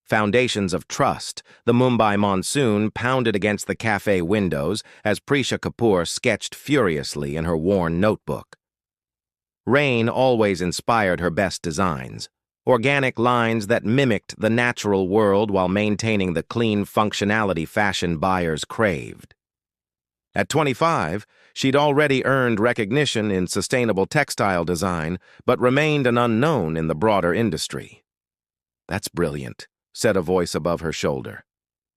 Foundations of trust. The Mumbai monsoon pounded against the cafe windows as Prisha Kapoor sketched furiously in her worn notebook. Rain always inspired her best designs, organic lines that mimicked the natural world while maintaining the clean functionality fashion buyers craved. At 25, she'd already earned recognition in sustainable textile design, but remained an unknown in the broader industry. "That's brilliant," said a voice above her shoulder.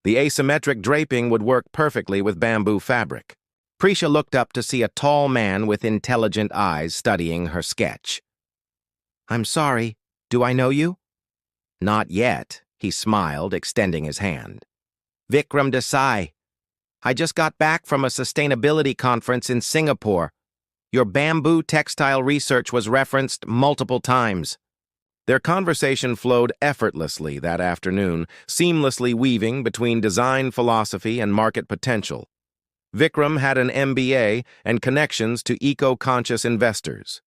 The asymmetric draping would work perfectly with bamboo fabric. Prisha looked up to see a tall man with intelligent eyes studying her sketch. "I'm sorry, do I know you?" "Not yet," he smiled, extending his hand. "Vikram Desai. I just got back from a sustainability conference in Singapore. Your bamboo textile research was referenced multiple times." Their conversation flowed effortlessly that afternoon, seamlessly weaving between design philosophy and market potential. Vikram had an MBA and connections to eco-conscious investors.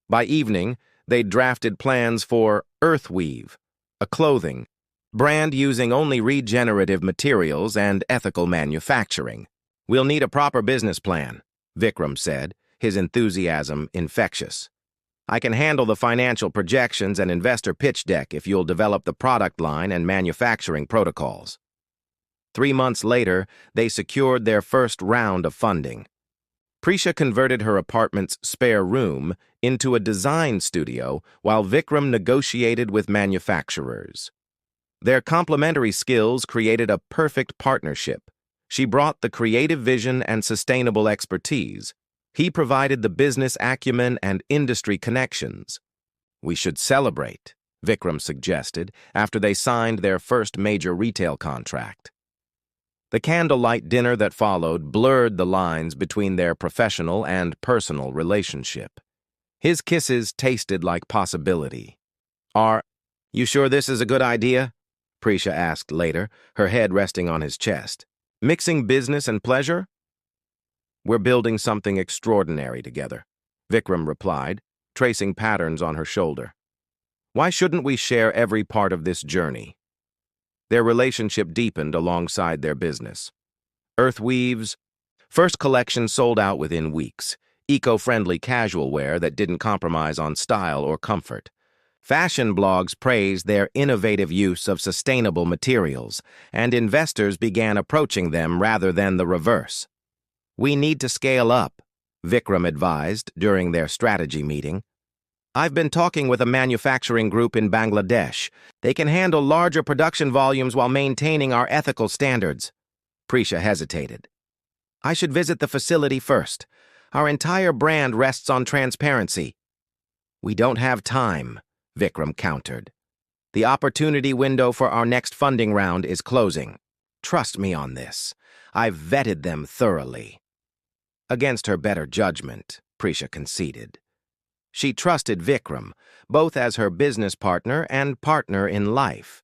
By evening, they'd drafted plans for Earthweave, a clothing brand using only regenerative materials and ethical manufacturing. "We'll need a proper business plan," Vikram said, his enthusiasm infectious. "I can handle the financial projections and investor pitch deck if you'll develop the product line and manufacturing protocols." 3 months later, they secured their first round of funding. Prisha converted her apartment's spare room into a design studio while Vikram negotiated with manufacturers. Their complementary skills created a perfect partnership. She brought the creative vision and sustainable expertise. He provided the business acumen and industry connections. "We should celebrate," Vikram suggested after they signed their first major retail contract. The candlelight dinner that followed blurred the lines between their professional and personal relationship. His kisses tasted like possibility. "Are you sure this is a good idea?" Prisha asked later, her head resting on his chest. "Mixing business and pleasure?" "We're building something extraordinary together," Vikram replied, tracing patterns on her shoulder. "Why shouldn't we share every part of this journey?" Their relationship deepened alongside their business. Earthweave's first collection sold out within weeks, eco-friendly casual wear that didn't compromise on style or comfort. Fashion blogs praised their innovative use of sustainable materials, and investors began approaching them rather than the reverse. "We need to scale up," Vikram advised during their strategy meeting. "I've been talking with a manufacturing group in Bangladesh. They can handle larger production volumes while maintaining our ethical standards." Prisha hesitated. "I should visit the facility first. Our entire brand rests on transparency." "We don't have time," Vikram countered. "The opportunity window for our next funding round is closing. Trust me on this. I've vetted them thoroughly." Against her better judgment, Prisha conceded. She trusted Vikram, both as her business partner and partner in life.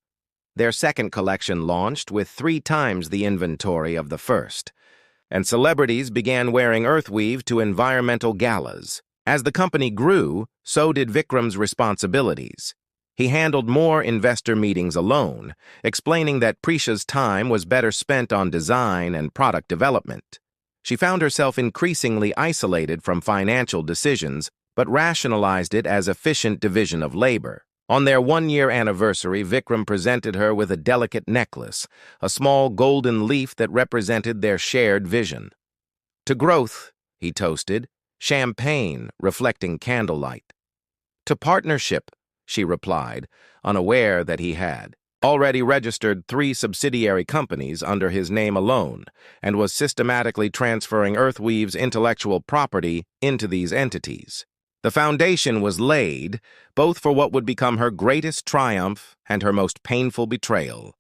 Their second collection launched with 3 times the inventory of the first, and celebrities began wearing Earthweave to environmental galas. As the company grew, so did Vikram's responsibilities. He handled more investor meetings alone, explaining that Prisha's time was better spent on design and product development. She found herself increasingly isolated from financial decisions, but rationalized it as efficient division of labor. On their 1-year anniversary, Vikram presented her with a delicate necklace, a small golden leaf that represented their shared vision. "To growth," he toasted, champagne reflecting candlelight. "To partnership," she replied, unaware that he had already registered 3 subsidiary companies under his name alone and was systematically transferring Earthweave's intellectual property into these entities. The foundation was laid, both for what would become her greatest triumph and her most painful betrayal.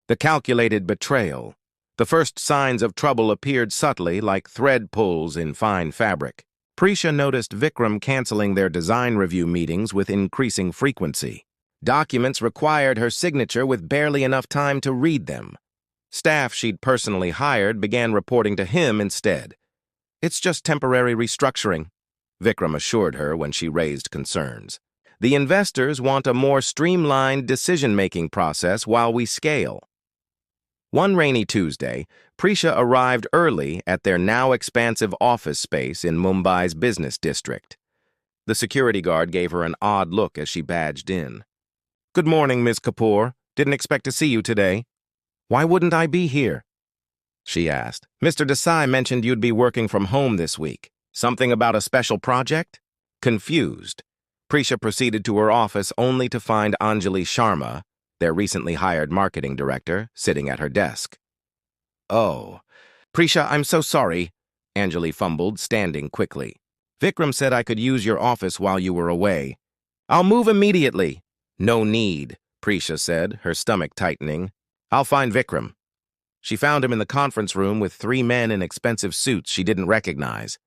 The calculated betrayal. The first signs of trouble appeared subtly, like thread pulls in fine fabric. Prisha noticed Vikram canceling their design review meetings with increasing frequency. Documents required her signature with barely enough time to read them. Staff she'd personally hired began reporting to him instead. "It's just temporary restructuring," Vikram assured her when she raised concerns. The investors want a more streamlined decision-making process while we scale. One rainy Tuesday, Prisha arrived early at their now expansive office space in Mumbai's business district. The security guard gave her an odd look as she badged in. "Good morning, Ms. Kapoor. Didn't expect to see you today." "Why wouldn't I be here?" she asked. "Mr. Desai mentioned you'd be working from home this week. Something about a special project?" Confused, Prisha proceeded to her office only to find Anjali Sharma, their recently hired marketing director, sitting at her desk. "Oh, Prisha, I'm so sorry," Anjali fumbled, standing quickly. "Vikram said I could use your office while you were away." "I'll move immediately." "No need," Prisha said, her stomach tightening. "I'll find Vikram." She found him in the conference room with 3 men in expensive suits she didn't recognize.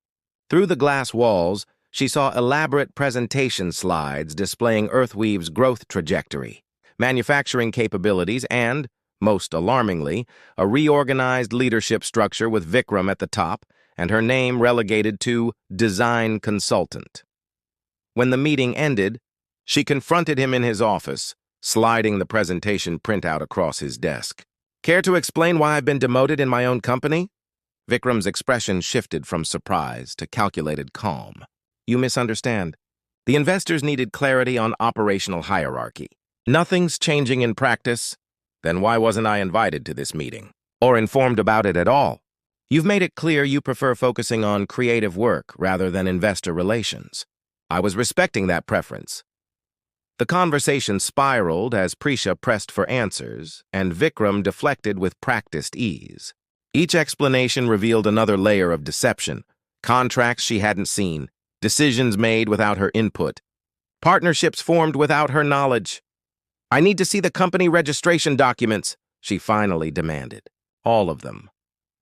Through the glass walls, she saw elaborate presentation slides displaying Earthweave's growth trajectory, manufacturing capabilities, and, most alarmingly, a reorganized leadership structure with Vikram at the top and her name relegated to design consultant. When the meeting ended, she confronted him in his office, sliding the presentation printout across his desk. "Care to explain why I've been demoted in my own company?" Vikram's expression shifted from surprise to calculated calm. "You misunderstand. The investors needed clarity on operational hierarchy. Nothing's changing in practice. Then why wasn't I invited to this meeting? Or informed about it at all? You've made it clear you prefer focusing on creative work rather than investor relations. I was respecting that preference." The conversation spiraled as Prisha pressed for answers, and Vikram deflected with practiced ease. Each explanation revealed another layer of deception, contracts she hadn't seen, decisions made without her input, partnerships formed without her knowledge. "I need to see the company registration documents," she finally demanded. "All of them."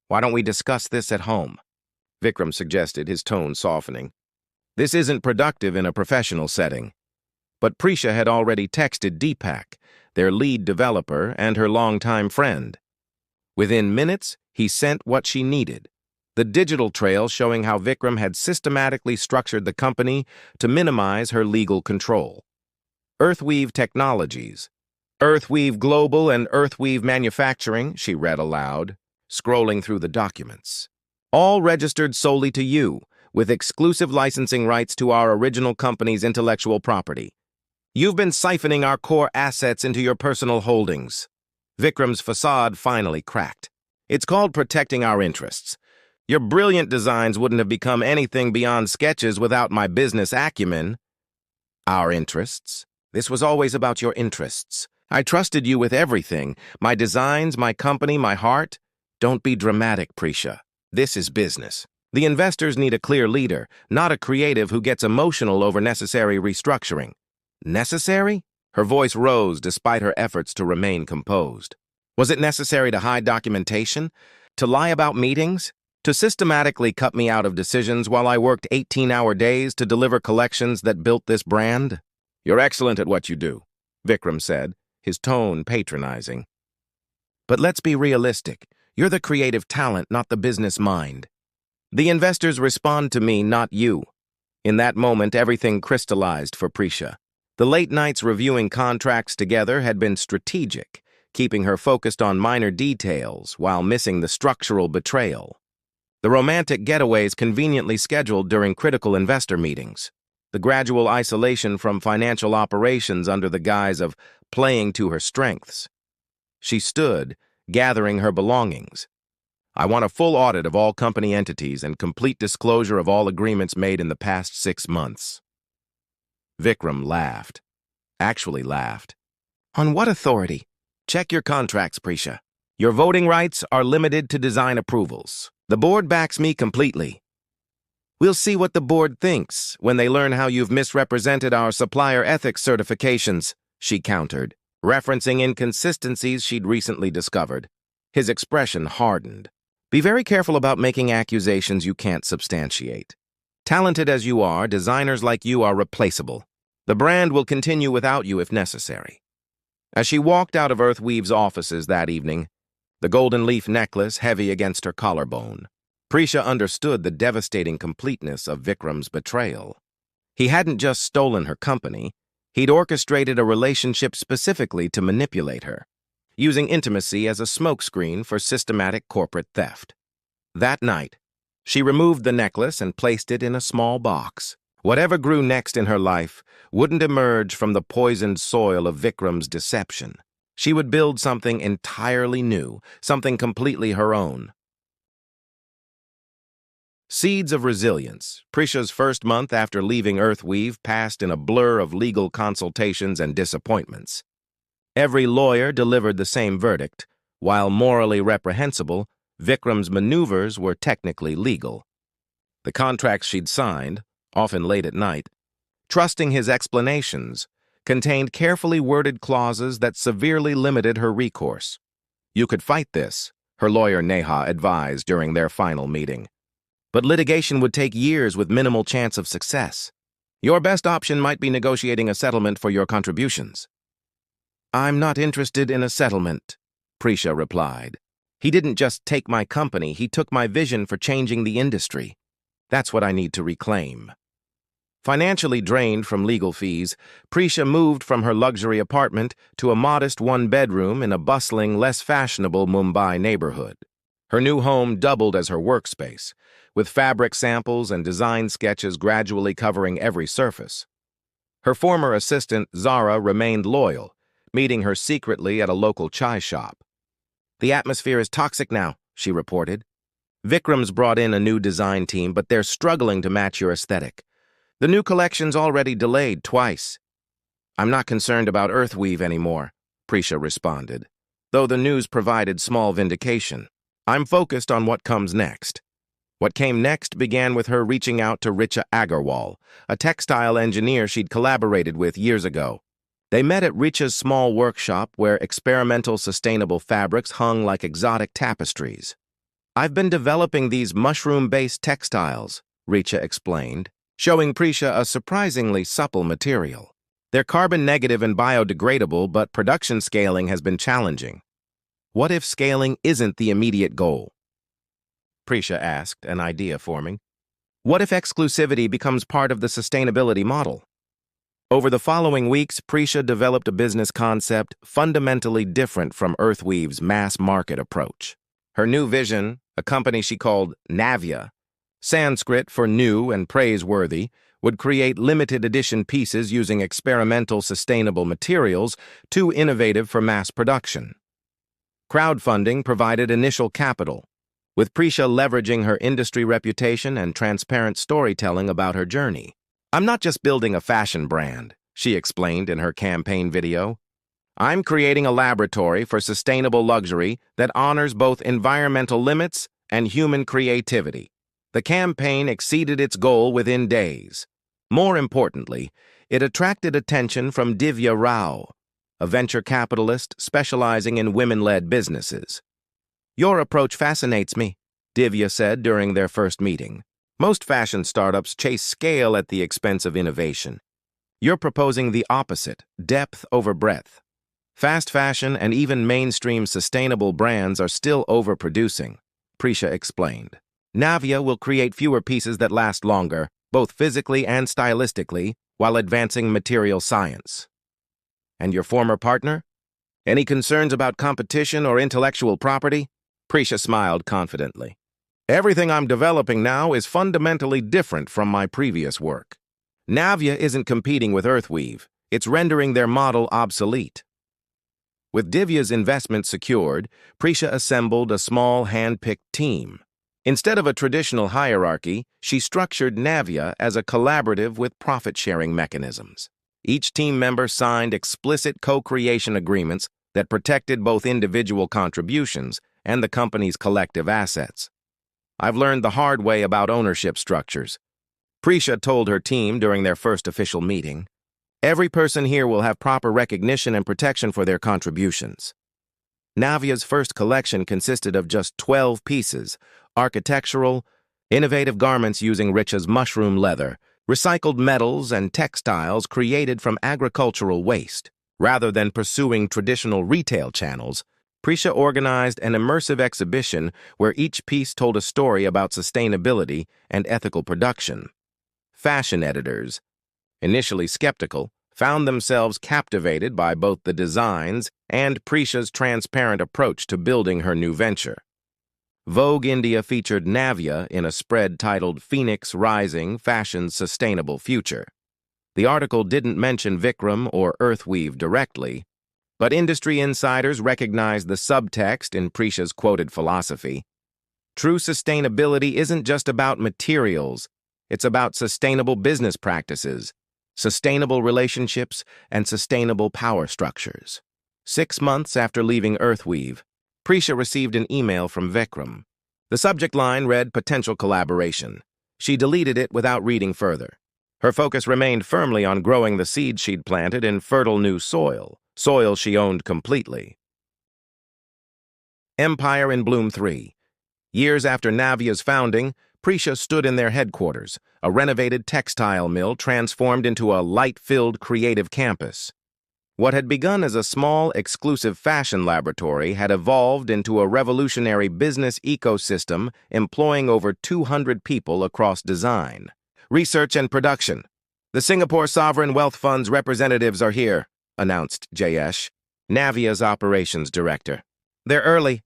"Why don't we discuss this at home?" Vikram suggested, his tone softening. "This isn't productive in a professional setting." But Prisha had already texted Deepak, their lead developer and her longtime friend. Within minutes, he sent what she needed: the digital trail showing how Vikram had systematically structured the company to minimize her legal control. Earthweave Technologies, Earthweave Global and Earthweave Manufacturing, she read aloud, scrolling through the documents. All registered solely to you, with exclusive licensing rights to our original company's intellectual property. You've been siphoning our core assets into your personal holdings. Vikram's facade finally cracked. It's called protecting our interests. Your brilliant designs wouldn't have become anything beyond sketches without my business acumen. Our interests? This was always about your interests. I trusted you with everything. My designs, my company, my heart. Don't be dramatic, Prisha. This is business. The investors need a clear leader, not a creative who gets emotional over necessary restructuring. Necessary? Her voice rose despite her efforts to remain composed. Was it necessary to hide documentation? To lie about meetings? To systematically cut me out of decisions while I worked 18-hour days to deliver collections that built this brand? "You're excellent at what you do," Vikram said, his tone patronizing. "But let's be realistic. You're the creative talent, not the business mind. The investors respond to me, not you." In that moment, everything crystallized for Prisha. The late nights reviewing contracts together had been strategic, keeping her focused on minor details while missing the structural betrayal. The romantic getaways conveniently scheduled during critical investor meetings. The gradual isolation from financial operations under the guise of playing to her strengths. She stood, gathering her belongings. "I want a full audit of all company entities and complete disclosure of all agreements made in the past 6 months. Vikram laughed. Actually laughed. "On what authority?" "Check your contracts, Prisha. Your voting rights are limited to design approvals. The board backs me completely." "We'll see what the board thinks when they learn how you've misrepresented our supplier ethics certifications," she countered, referencing inconsistencies she'd recently discovered. His expression hardened. "Be very careful about making accusations you can't substantiate. Talented as you are, designers like you are replaceable. The brand will continue without you if necessary." As she walked out of Earthweave's offices that evening, the golden leaf necklace heavy against her collarbone, Prisha understood the devastating completeness of Vikram's betrayal. He hadn't just stolen her company, He'd orchestrated a relationship specifically to manipulate her, using intimacy as a smokescreen for systematic corporate theft. That night, she removed the necklace and placed it in a small box. Whatever grew next in her life wouldn't emerge from the poisoned soil of Vikram's deception. She would build something entirely new, something completely her own. Seeds of Resilience. Prisha's first month after leaving Earthweave passed in a blur of legal consultations and disappointments. Every lawyer delivered the same verdict. While morally reprehensible, Vikram's maneuvers were technically legal. The contracts she'd signed, often late at night, trusting his explanations, contained carefully worded clauses that severely limited her recourse. You could fight this, her lawyer Neha advised during their final meeting. But litigation would take years with minimal chance of success. Your best option might be negotiating a settlement for your contributions. I'm not interested in a settlement, Prisha replied. He didn't just take my company, he took my vision for changing the industry. That's what I need to reclaim. Financially drained from legal fees, Prisha moved from her luxury apartment to a modest one-bedroom in a bustling, less fashionable Mumbai neighborhood. Her new home doubled as her workspace, with fabric samples and design sketches gradually covering every surface. Her former assistant, Zara, remained loyal, meeting her secretly at a local chai shop. The atmosphere is toxic now, she reported. Vikram's brought in a new design team, but they're struggling to match your aesthetic. The new collection's already delayed twice. I'm not concerned about Earthweave anymore, Prisha responded, though the news provided small vindication. I'm focused on what comes next. What came next began with her reaching out to Richa Agarwal, a textile engineer she'd collaborated with years ago. They met at Richa's small workshop where experimental sustainable fabrics hung like exotic tapestries. I've been developing these mushroom-based textiles, Richa explained, showing Prisha a surprisingly supple material. They're carbon-negative and biodegradable, but production scaling has been challenging. What if scaling isn't the immediate goal? Prisha asked, an idea forming. What if exclusivity becomes part of the sustainability model? Over the following weeks, Prisha developed a business concept fundamentally different from Earthweave's mass-market approach. Her new vision, a company she called Navya, Sanskrit for new and praiseworthy, would create limited-edition pieces using experimental sustainable materials too innovative for mass production. Crowdfunding provided initial capital, with Prisha leveraging her industry reputation and transparent storytelling about her journey. I'm not just building a fashion brand, she explained in her campaign video. I'm creating a laboratory for sustainable luxury that honors both environmental limits and human creativity. The campaign exceeded its goal within days. More importantly, it attracted attention from Divya Rao, a venture capitalist specializing in women-led businesses. Your approach fascinates me, Divya said during their first meeting. Most fashion startups chase scale at the expense of innovation. You're proposing the opposite, depth over breadth. Fast fashion and even mainstream sustainable brands are still overproducing, Prisha explained. Navya will create fewer pieces that last longer, both physically and stylistically, while advancing material science. And your former partner? Any concerns about competition or intellectual property? Prisha smiled confidently. Everything I'm developing now is fundamentally different from my previous work. Navya isn't competing with Earthweave. It's rendering their model obsolete. With Divya's investment secured, Prisha assembled a small hand-picked team. Instead of a traditional hierarchy, she structured Navya as a collaborative with profit-sharing mechanisms. Each team member signed explicit co-creation agreements that protected both individual contributions and the company's collective assets. I've learned the hard way about ownership structures, Prisha told her team during their first official meeting. Every person here will have proper recognition and protection for their contributions. Navya's first collection consisted of just 12 pieces, architectural, innovative garments using Richa's mushroom leather, recycled metals, and textiles created from agricultural waste. Rather than pursuing traditional retail channels, Prisha organized an immersive exhibition where each piece told a story about sustainability and ethical production. Fashion editors, initially skeptical, found themselves captivated by both the designs and Prisha's transparent approach to building her new venture. Vogue India featured Navya in a spread titled Phoenix Rising: Fashion's Sustainable Future. The article didn't mention Vikram or Earthweave directly, but industry insiders recognized the subtext in Prisha's quoted philosophy. True sustainability isn't just about materials, it's about sustainable business practices, sustainable relationships, and sustainable power structures. 6 months after leaving Earthweave, Prisha received an email from Vikram. The subject line read potential collaboration. She deleted it without reading further. Her focus remained firmly on growing the seed she'd planted in fertile new soil she owned completely. Empire in Bloom 3. Years after Navya's founding, Prisha stood in their headquarters, a renovated textile mill transformed into a light-filled creative campus. What had begun as a small, exclusive fashion laboratory had evolved into a revolutionary business ecosystem employing over 200 people across design, research, and production. "The Singapore Sovereign Wealth Fund's representatives are here," announced Jayesh, Navya's operations director. "They're early."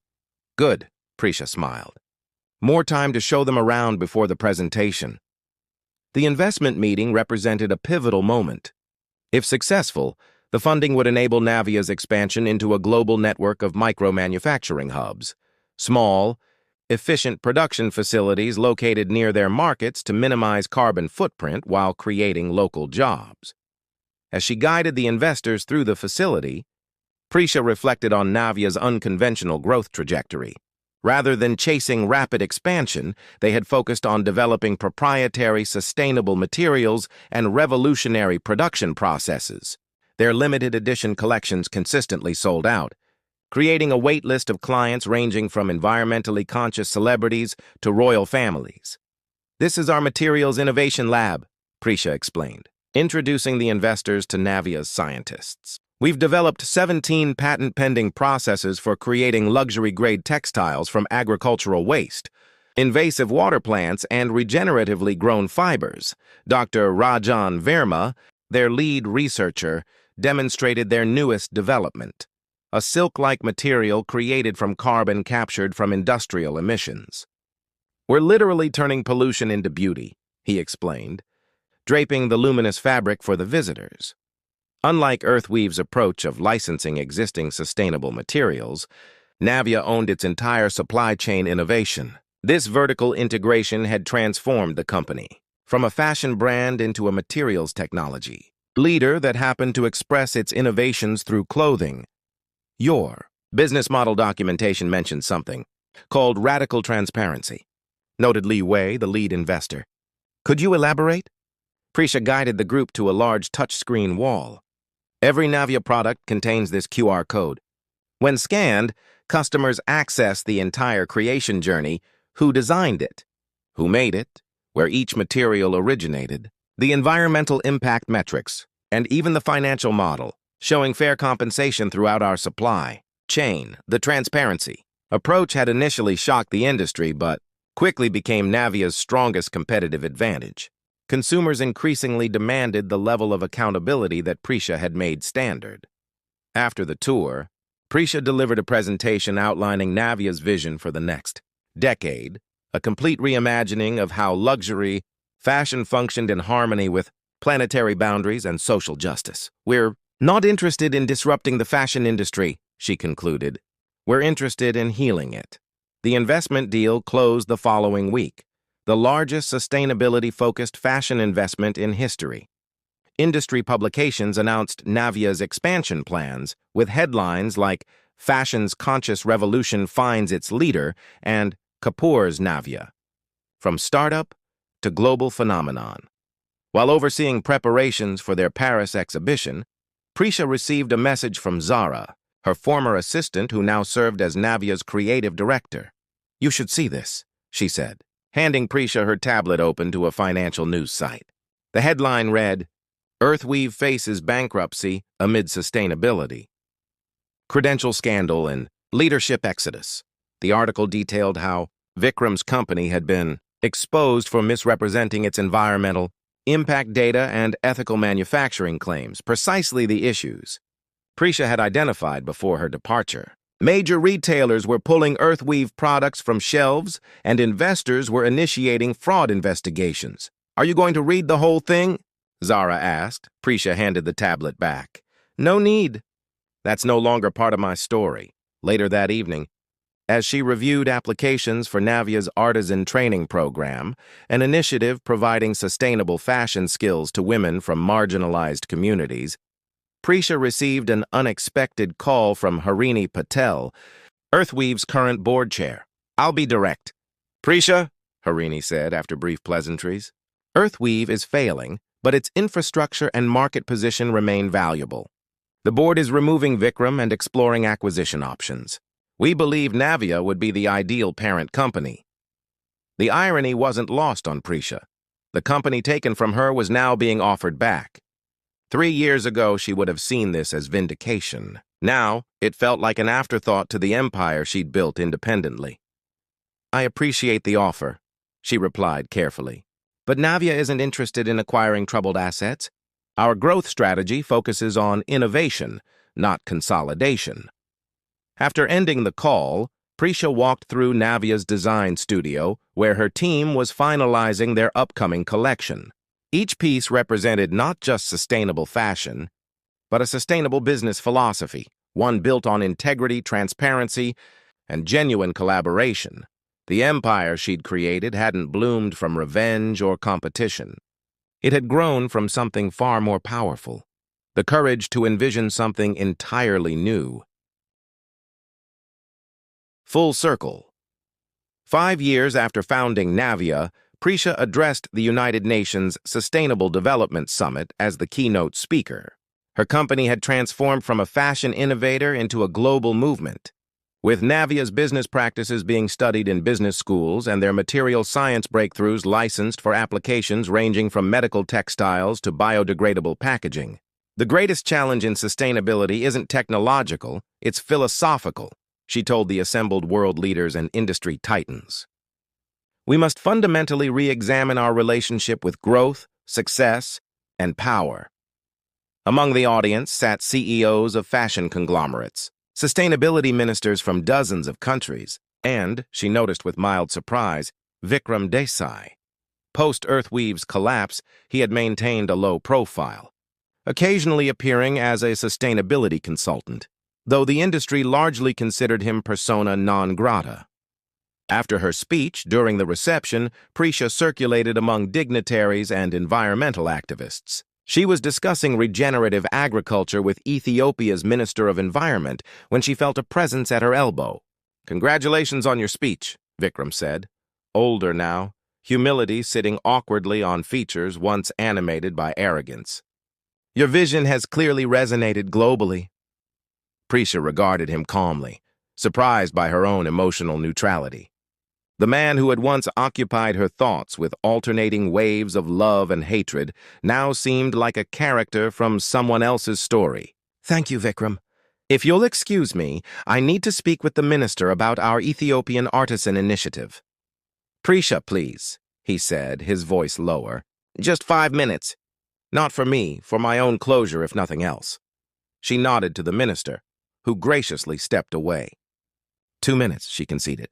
"Good," Prisha smiled. "More time to show them around before the presentation." The investment meeting represented a pivotal moment. If successful, the funding would enable Navya's expansion into a global network of micro-manufacturing hubs, small, efficient production facilities located near their markets to minimize carbon footprint while creating local jobs. As she guided the investors through the facility, Prisha reflected on Navya's unconventional growth trajectory. Rather than chasing rapid expansion, they had focused on developing proprietary, sustainable materials and revolutionary production processes. Their limited edition collections consistently sold out, creating a wait list of clients ranging from environmentally conscious celebrities to royal families. "This is our materials innovation lab," Prisha explained, introducing the investors to Navya's scientists. "We've developed 17 patent-pending processes for creating luxury-grade textiles from agricultural waste, invasive water plants, and regeneratively grown fibers." Dr. Rajan Verma, their lead researcher, demonstrated their newest development, a silk-like material created from carbon captured from industrial emissions. "We're literally turning pollution into beauty," he explained, draping the luminous fabric for the visitors. Unlike Earthweave's approach of licensing existing sustainable materials, Navya owned its entire supply chain innovation. This vertical integration had transformed the company from a fashion brand into a materials technology leader that happened to express its innovations through clothing. Your business model documentation mentioned something called radical transparency, noted Li Wei, the lead investor. "Could you elaborate?" Prisha guided the group to a large touchscreen wall. Every Navya product contains this QR code. When scanned, customers access the entire creation journey: who designed it, who made it, where each material originated, the environmental impact metrics, and even the financial model, showing fair compensation throughout our supply chain. The transparency approach had initially shocked the industry, but quickly became Navya's strongest competitive advantage. Consumers increasingly demanded the level of accountability that Prisha had made standard. After the tour, Prisha delivered a presentation outlining Navya's vision for the next decade, a complete reimagining of how luxury fashion functioned in harmony with planetary boundaries and social justice. "We're not interested in disrupting the fashion industry," she concluded. "We're interested in healing it." The investment deal closed the following week, the largest sustainability-focused fashion investment in history. Industry publications announced Navya's expansion plans, with headlines like "Fashion's Conscious Revolution Finds Its Leader" and "Kapoor's Navya." From startup to global phenomenon. While overseeing preparations for their Paris exhibition, Prisha received a message from Zara, her former assistant who now served as Navya's creative director. "You should see this," she said, handing Prisha her tablet open to a financial news site. The headline read, "Earthweave Faces Bankruptcy Amid Sustainability. Credential Scandal and Leadership Exodus." The article detailed how Vikram's company had been exposed for misrepresenting its environmental, Impact data and ethical manufacturing claims, precisely the issues Prisha had identified before her departure. Major retailers were pulling Earthweave products from shelves, and investors were initiating fraud investigations. "Are you going to read the whole thing?" Zara asked. Prisha handed the tablet back. "No need. That's no longer part of my story." Later that evening, as she reviewed applications for Navia's Artisan Training Program, an initiative providing sustainable fashion skills to women from marginalized communities, Prisha received an unexpected call from Harini Patel, Earthweave's current board chair. "I'll be direct." "Prisha," Harini said after brief pleasantries, "Earthweave is failing, but its infrastructure and market position remain valuable. The board is removing Vikram and exploring acquisition options. We believe Navia would be the ideal parent company." The irony wasn't lost on Prisha. The company taken from her was now being offered back. 3 years ago, she would have seen this as vindication. Now, it felt like an afterthought to the empire she'd built independently. "I appreciate the offer," she replied carefully. "But Navia isn't interested in acquiring troubled assets. Our growth strategy focuses on innovation, not consolidation." After ending the call, Prisha walked through Navia's design studio, where her team was finalizing their upcoming collection. Each piece represented not just sustainable fashion, but a sustainable business philosophy, one built on integrity, transparency, and genuine collaboration. The empire she'd created hadn't bloomed from revenge or competition. It had grown from something far more powerful, the courage to envision something entirely new. Full circle. 5 years after founding Navia, Prisha addressed the United Nations Sustainable Development Summit as the keynote speaker. Her company had transformed from a fashion innovator into a global movement. With Navia's business practices being studied in business schools and their material science breakthroughs licensed for applications ranging from medical textiles to biodegradable packaging. The greatest challenge in sustainability isn't technological, it's philosophical, she told the assembled world leaders and industry titans. We must fundamentally re-examine our relationship with growth, success, and power. Among the audience sat CEOs of fashion conglomerates, sustainability ministers from dozens of countries, and, she noticed with mild surprise, Vikram Desai. Post-Earthweave's collapse, he had maintained a low profile, occasionally appearing as a sustainability consultant, though the industry largely considered him persona non grata. After her speech during the reception, Prisha circulated among dignitaries and environmental activists. She was discussing regenerative agriculture with Ethiopia's Minister of Environment when she felt a presence at her elbow. "Congratulations on your speech," Vikram said. Older now, humility sitting awkwardly on features once animated by arrogance. "Your vision has clearly resonated globally." Prisha regarded him calmly, surprised by her own emotional neutrality. The man who had once occupied her thoughts with alternating waves of love and hatred now seemed like a character from someone else's story. "Thank you, Vikram. If you'll excuse me, I need to speak with the minister about our Ethiopian artisan initiative." "Prisha, please," he said, his voice lower. "Just 5 minutes. Not for me, for my own closure if nothing else." She nodded to the minister, who graciously stepped away. 2 minutes, she conceded.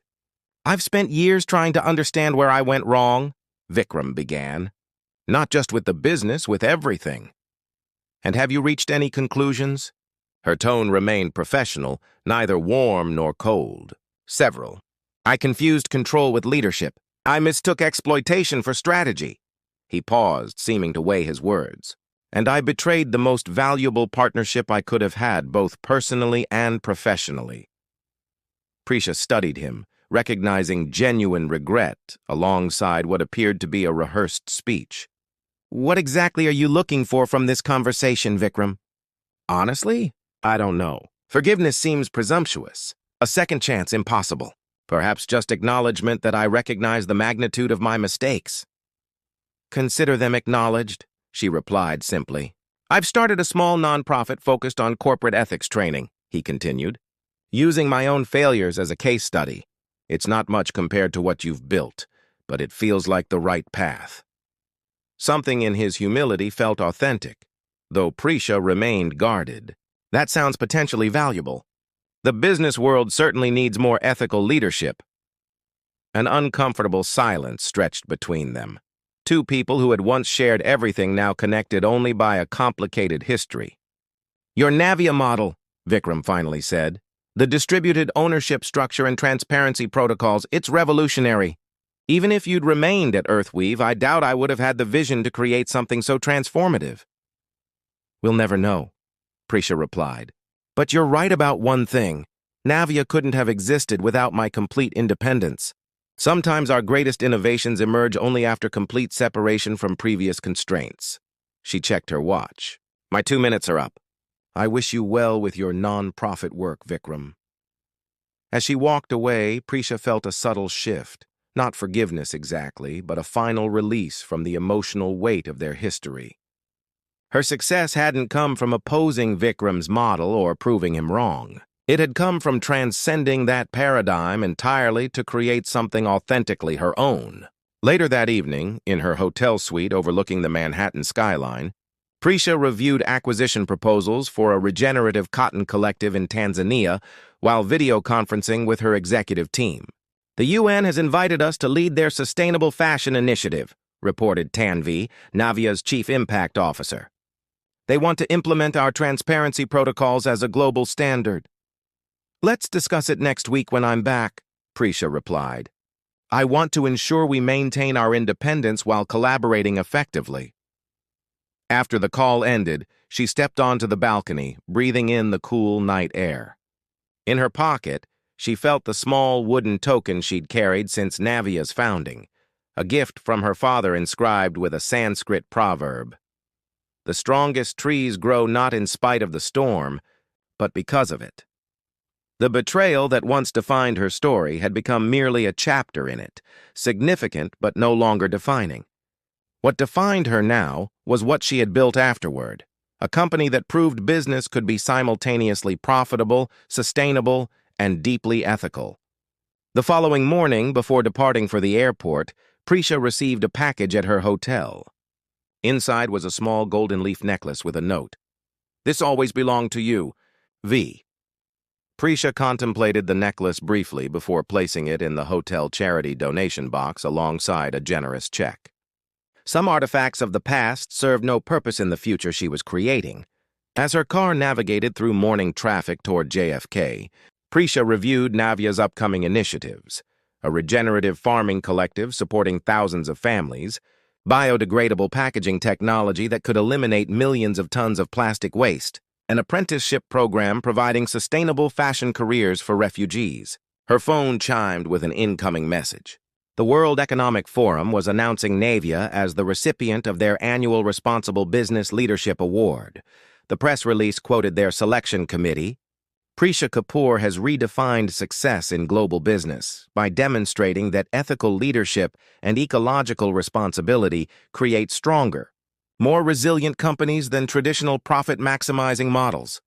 "I've spent years trying to understand where I went wrong," Vikram began. "Not just with the business, with everything." "And have you reached any conclusions?" Her tone remained professional, neither warm nor cold. "Several. I confused control with leadership. I mistook exploitation for strategy." He paused, seeming to weigh his words. "And I betrayed the most valuable partnership I could have had, both personally and professionally." Prisha studied him, recognizing genuine regret alongside what appeared to be a rehearsed speech. "What exactly are you looking for from this conversation, Vikram?" "Honestly, I don't know. Forgiveness seems presumptuous. A second chance impossible. Perhaps just acknowledgement that I recognize the magnitude of my mistakes." "Consider them acknowledged," she replied simply. "I've started a small nonprofit focused on corporate ethics training," he continued, "using my own failures as a case study. It's not much compared to what you've built, but it feels like the right path." Something in his humility felt authentic, though Prisha remained guarded. That sounds potentially valuable. The business world certainly needs more ethical leadership. An uncomfortable silence stretched between them. Two people who had once shared everything now connected only by a complicated history. "Your Navia model," Vikram finally said. "The distributed ownership structure and transparency protocols, it's revolutionary. Even if you'd remained at Earthweave, I doubt I would have had the vision to create something so transformative." "We'll never know," Prisha replied. "But you're right about one thing. Navia couldn't have existed without my complete independence. Sometimes our greatest innovations emerge only after complete separation from previous constraints." She checked her watch. "My 2 minutes are up. I wish you well with your non-profit work, Vikram." As she walked away, Prisha felt a subtle shift. Not forgiveness exactly, but a final release from the emotional weight of their history. Her success hadn't come from opposing Vikram's model or proving him wrong. It had come from transcending that paradigm entirely to create something authentically her own. Later that evening, in her hotel suite overlooking the Manhattan skyline, Prisha reviewed acquisition proposals for a regenerative cotton collective in Tanzania while video conferencing with her executive team. "The UN has invited us to lead their sustainable fashion initiative," reported Tanvi, Navia's chief impact officer. "They want to implement our transparency protocols as a global standard." "Let's discuss it next week when I'm back," Prisha replied. "I want to ensure we maintain our independence while collaborating effectively." After the call ended, she stepped onto the balcony, breathing in the cool night air. In her pocket, she felt the small wooden token she'd carried since Navia's founding, a gift from her father inscribed with a Sanskrit proverb. "The strongest trees grow not in spite of the storm, but because of it." The betrayal that once defined her story had become merely a chapter in it, significant but no longer defining. What defined her now was what she had built afterward, a company that proved business could be simultaneously profitable, sustainable, and deeply ethical. The following morning, before departing for the airport, Prisha received a package at her hotel. Inside was a small golden leaf necklace with a note. "This always belonged to you, V." Prisha contemplated the necklace briefly before placing it in the hotel charity donation box alongside a generous check. Some artifacts of the past served no purpose in the future she was creating. As her car navigated through morning traffic toward JFK, Prisha reviewed Navia's upcoming initiatives: a regenerative farming collective supporting thousands of families, biodegradable packaging technology that could eliminate millions of tons of plastic waste, an apprenticeship program providing sustainable fashion careers for refugees. Her phone chimed with an incoming message. The World Economic Forum was announcing Navia as the recipient of their annual Responsible Business Leadership Award. The press release quoted their selection committee. "Prisha Kapoor has redefined success in global business by demonstrating that ethical leadership and ecological responsibility create stronger, more resilient companies than traditional profit-maximizing models."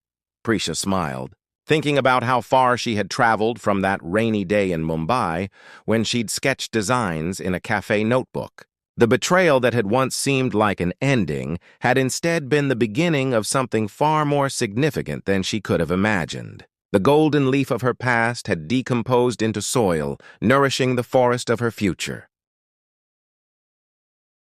Prisha smiled, thinking about how far she had traveled from that rainy day in Mumbai when she'd sketched designs in a cafe notebook. The betrayal that had once seemed like an ending had instead been the beginning of something far more significant than she could have imagined. The golden leaf of her past had decomposed into soil, nourishing the forest of her future.